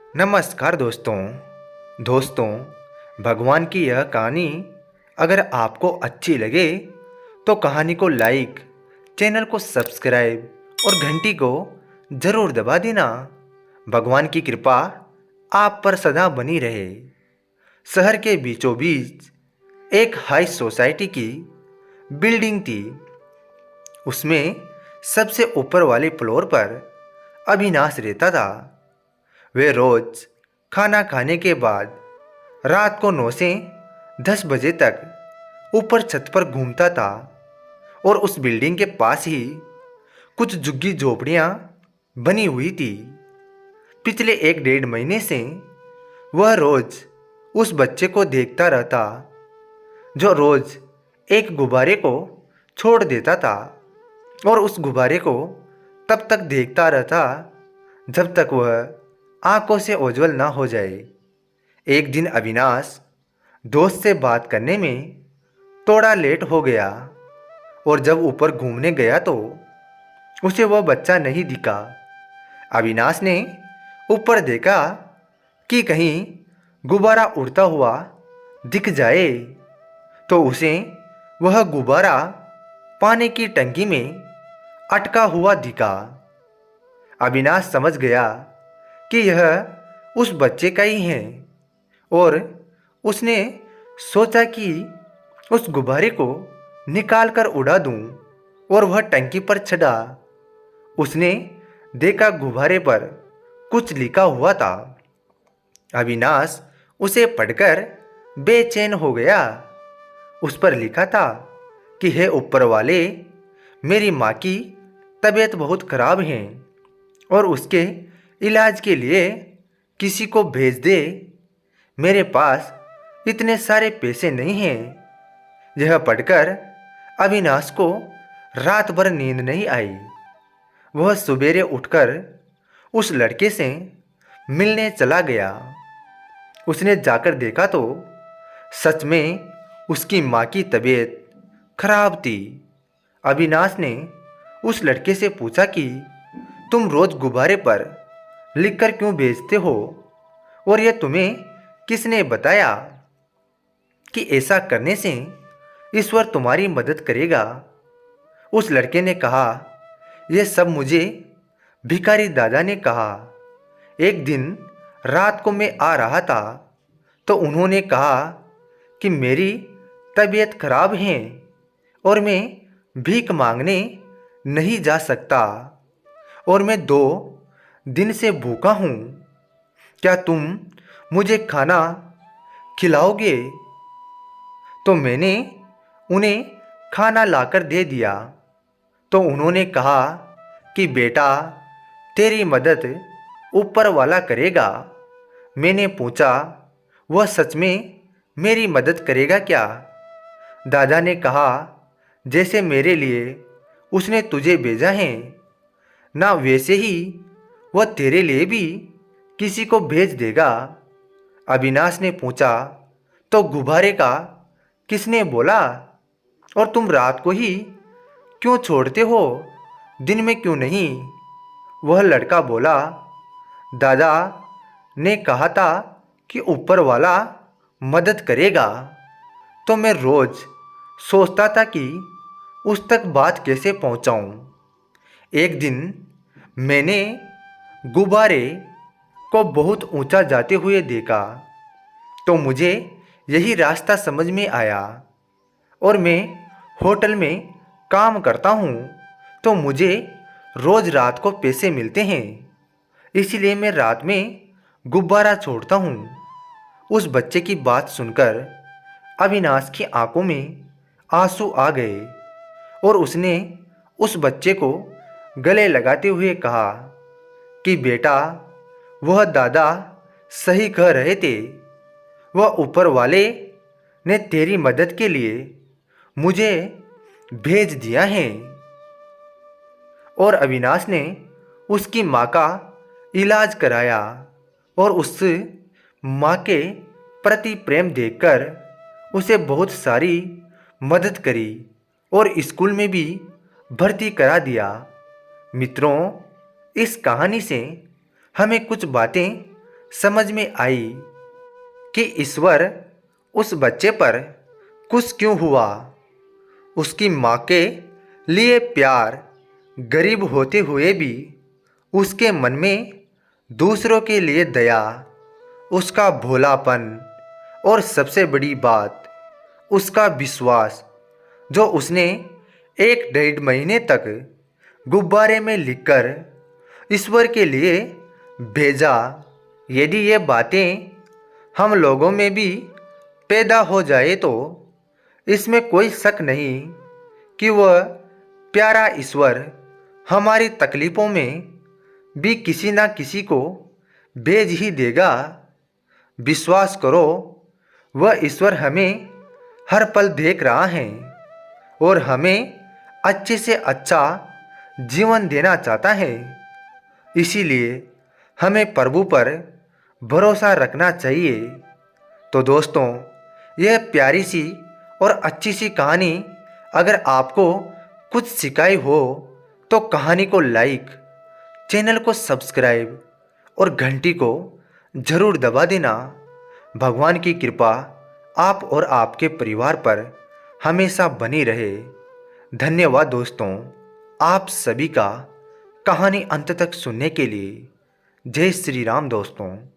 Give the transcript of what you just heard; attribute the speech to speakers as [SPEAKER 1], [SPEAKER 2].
[SPEAKER 1] नमस्कार दोस्तों भगवान की यह कहानी अगर आपको अच्छी लगे तो कहानी को लाइक, चैनल को सब्सक्राइब और घंटी को ज़रूर दबा देना। भगवान की कृपा आप पर सदा बनी रहे। शहर के बीचों बीच एक हाई सोसाइटी की बिल्डिंग थी। उसमें सबसे ऊपर वाले फ्लोर पर अविनाश रहता था। वे रोज खाना खाने के बाद रात को 9 से 10 बजे तक ऊपर छत पर घूमता था और उस बिल्डिंग के पास ही कुछ झुग्गी झोपड़ियां बनी हुई थी। पिछले 1 डेढ़ महीने से वह रोज उस बच्चे को देखता रहता जो रोज एक गुब्बारे को छोड़ देता था और उस गुब्बारे को तब तक देखता रहता जब तक वह आंखों से ओझल ना हो जाए। एक दिन अविनाश दोस्त से बात करने में थोड़ा लेट हो गया और जब ऊपर घूमने गया तो उसे वह बच्चा नहीं दिखा। अविनाश ने ऊपर देखा कि कहीं गुब्बारा उड़ता हुआ दिख जाए तो उसे वह गुब्बारा पानी की टंकी में अटका हुआ दिखा। अविनाश समझ गया कि यह उस बच्चे का ही है और उसने सोचा कि उस गुब्बारे को निकाल कर उड़ा दूं और वह टंकी पर चढ़ा। उसने देखा गुब्बारे पर कुछ लिखा हुआ था। अविनाश उसे पढ़कर बेचैन हो गया। उस पर लिखा था कि हे ऊपर वाले, मेरी माँ की तबीयत बहुत खराब है और उसके इलाज के लिए किसी को भेज दे। मेरे पास इतने सारे पैसे नहीं हैं। यह पढ़कर अविनाश को रात भर नींद नहीं आई। वह सवेरे उठकर उस लड़के से मिलने चला गया। उसने जाकर देखा तो सच में उसकी माँ की तबीयत खराब थी। अविनाश ने उस लड़के से पूछा कि तुम रोज गुब्बारे पर लिखकर क्यों भेजते हो और यह तुम्हें किसने बताया कि ऐसा करने से ईश्वर तुम्हारी मदद करेगा। उस लड़के ने कहा, यह सब मुझे भिखारी दादा ने कहा। एक दिन रात को मैं आ रहा था तो उन्होंने कहा कि मेरी तबीयत खराब है और मैं भीख मांगने नहीं जा सकता और मैं 2 दिन से भूखा हूँ। क्या तुम मुझे खाना खिलाओगे? तो मैंने उन्हें खाना लाकर दे दिया तो उन्होंने कहा कि बेटा, तेरी मदद ऊपर वाला करेगा। मैंने पूछा, वह सच में मेरी मदद करेगा क्या? दादा ने कहा, जैसे मेरे लिए उसने तुझे भेजा है ना वैसे ही वह तेरे लिए भी किसी को भेज देगा। अविनाश ने पूछा, तो गुब्बारे का किसने बोला और तुम रात को ही क्यों छोड़ते हो, दिन में क्यों नहीं? वह लड़का बोला, दादा ने कहा था कि ऊपर वाला मदद करेगा तो मैं रोज सोचता था कि उस तक बात कैसे पहुंचाऊं। एक दिन मैंने गुब्बारे को बहुत ऊंचा जाते हुए देखा तो मुझे यही रास्ता समझ में आया और मैं होटल में काम करता हूँ तो मुझे रोज़ रात को पैसे मिलते हैं, इसलिए मैं रात में गुब्बारा छोड़ता हूँ। उस बच्चे की बात सुनकर अविनाश की आंखों में आंसू आ गए और उसने उस बच्चे को गले लगाते हुए कहा कि बेटा, वह दादा सही कह रहे थे। वह ऊपर वाले ने तेरी मदद के लिए मुझे भेज दिया है। और अविनाश ने उसकी माँ का इलाज कराया और उस माँ के प्रति प्रेम देखकर उसे बहुत सारी मदद करी और स्कूल में भी भर्ती करा दिया। मित्रों, इस कहानी से हमें कुछ बातें समझ में आई कि ईश्वर उस बच्चे पर खुश क्यों हुआ। उसकी माँ के लिए प्यार, गरीब होते हुए भी उसके मन में दूसरों के लिए दया, उसका भोलापन और सबसे बड़ी बात उसका विश्वास, जो उसने 1 डेढ़ महीने तक गुब्बारे में लिखकर ईश्वर के लिए भेजा। यदि ये बातें हम लोगों में भी पैदा हो जाए तो इसमें कोई शक नहीं कि वह प्यारा ईश्वर हमारी तकलीफ़ों में भी किसी ना किसी को भेज ही देगा। विश्वास करो, वह ईश्वर हमें हर पल देख रहा है और हमें अच्छे से अच्छा जीवन देना चाहता है। इसीलिए हमें प्रभु पर भरोसा रखना चाहिए। तो दोस्तों, यह प्यारी सी और अच्छी सी कहानी अगर आपको कुछ सिखाई हो तो कहानी को लाइक, चैनल को सब्सक्राइब और घंटी को ज़रूर दबा देना। भगवान की कृपा आप और आपके परिवार पर हमेशा बनी रहे। धन्यवाद दोस्तों, आप सभी का कहानी अंत तक सुनने के लिए। जय श्री राम दोस्तों।